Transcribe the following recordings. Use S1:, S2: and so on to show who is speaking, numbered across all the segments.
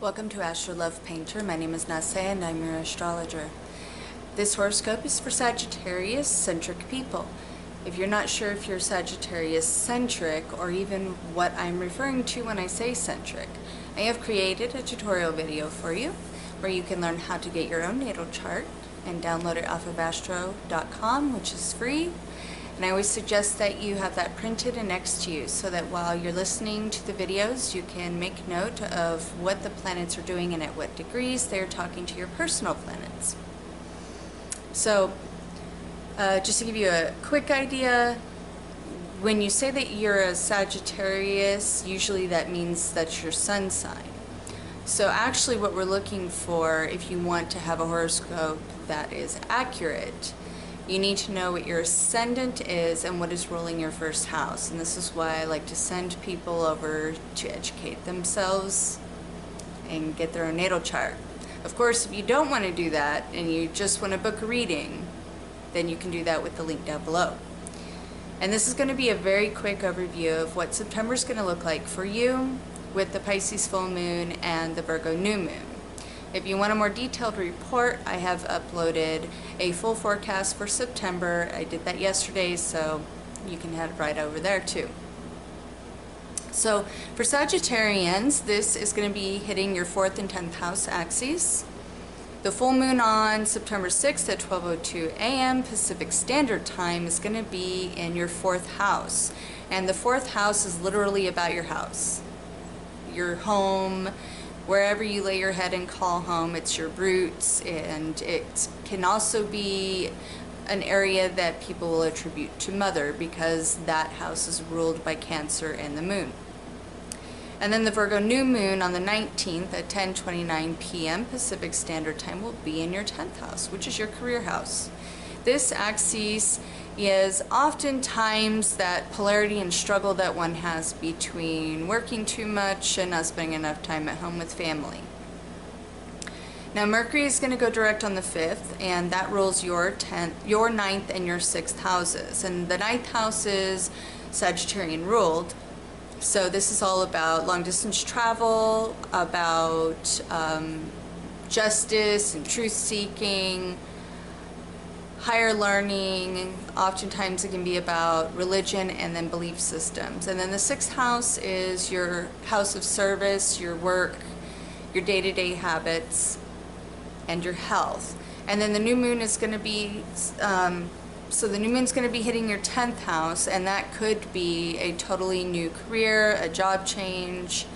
S1: Welcome to Astro Love Painter. My name is NahSeh and I'm your astrologer. This horoscope is for Sagittarius centric people. If you're not sure if you're Sagittarius centric or even what I'm referring to when I say centric, I have created a tutorial video for you where you can learn how to get your own natal chart and download it off of astro.com, which is free. And I always suggest that you have that printed and next to you so that while you're listening to the videos, you can make note of what the planets are doing and at what degrees they're talking to your personal planets. So, just to give you a quick idea, when you say that you're a Sagittarius, usually that means that's your sun sign. So actually what we're looking for, if you want to have a horoscope that is accurate, you need to know what your ascendant is and what is ruling your first house. And this is why I like to send people over to educate themselves and get their own natal chart. Of course, if you don't want to do that and you just want to book a reading, then you can do that with the link down below. And this is going to be a very quick overview of what September is going to look like for you with the Pisces full moon and the Virgo new moon. If you want a more detailed report, I have uploaded a full forecast for September. I did that yesterday, so you can head right over there too. So for Sagittarians, this is going to be hitting your 4th and 10th house axes. The full moon on September 6th at 12:02 a.m. Pacific Standard Time is going to be in your 4th house. And the 4th house is literally about your house, your home, wherever you lay your head and call home. It's your roots, and it can also be an area that people will attribute to mother because that house is ruled by Cancer and the moon. And then the Virgo new moon on the 19th at 10:29 p.m. Pacific Standard Time will be in your 10th house, which is your career house. This axis is oftentimes that polarity and struggle that one has between working too much and not spending enough time at home with family. Now Mercury is going to go direct on the 5th, and that rules your 9th and your 6th houses. And the 9th house is Sagittarian ruled. So this is all about long distance travel, about justice and truth seeking, higher learning. Oftentimes it can be about religion and then belief systems. And then the 6th house is your house of service, your work, your day-to-day habits, and your health. And then the new moon is going to be, the new moon's going to be hitting your 10th house, and that could be a totally new career, a job change.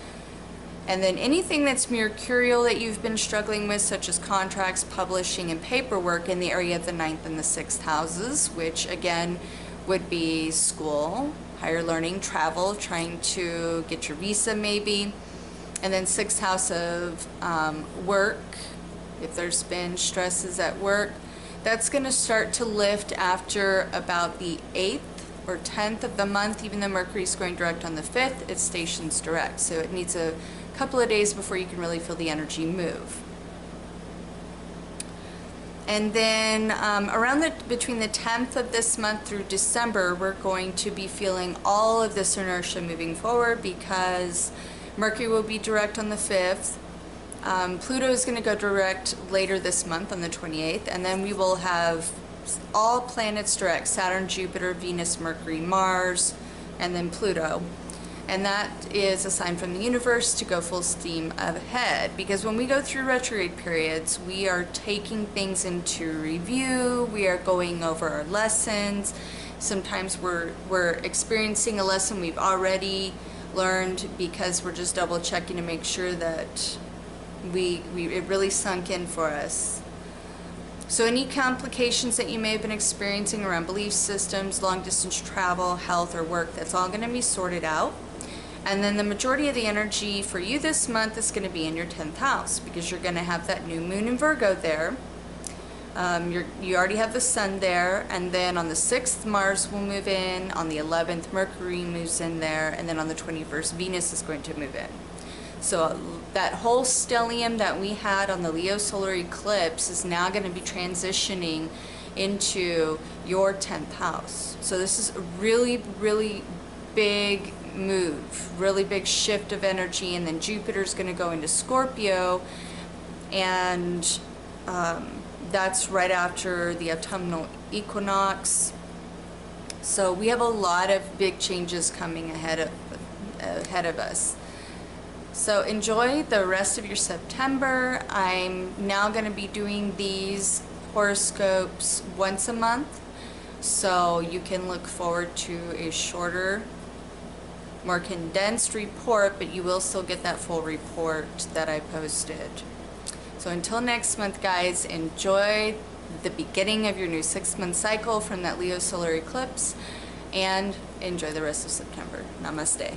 S1: And then anything that's mercurial that you've been struggling with, such as contracts, publishing, and paperwork in the area of the 9th and the 6th houses, which again would be school, higher learning, travel, trying to get your visa maybe. And then 6th house of work, if there's been stresses at work, that's going to start to lift after about the 8th or 10th of the month. Even though Mercury is going direct on the 5th, it stations direct. So it needs a couple of days before you can really feel the energy move. And then between the 10th of this month through December, we're going to be feeling all of this inertia moving forward because Mercury will be direct on the 5th. Pluto is going to go direct later this month on the 28th, and then we will have all planets direct: Saturn, Jupiter, Venus, Mercury, Mars, and then Pluto. And that is a sign from the universe to go full steam ahead, because when we go through retrograde periods, we are taking things into review, we are going over our lessons. Sometimes we're experiencing a lesson we've already learned because we're just double checking to make sure that it really sunk in for us. So any complications that you may have been experiencing around belief systems, long distance travel, health, or work, that's all going to be sorted out. And then the majority of the energy for you this month is going to be in your 10th house because you're going to have that new moon in Virgo there. You already have the sun there, and then on the 6th Mars will move in, on the 11th Mercury moves in there, and then on the 21st Venus is going to move in. So that whole stellium that we had on the Leo solar eclipse is now going to be transitioning into your 10th house. So this is a really, really big move, really big shift of energy, and then Jupiter's going to go into Scorpio, and that's right after the autumnal equinox. So we have a lot of big changes coming ahead of us. So enjoy the rest of your September. I'm now going to be doing these horoscopes once a month, so you can look forward to a shorter, more condensed report, but you will still get that full report that I posted. So until next month, guys, enjoy the beginning of your new 6-month cycle from that Leo solar eclipse, and enjoy the rest of September. Namaste.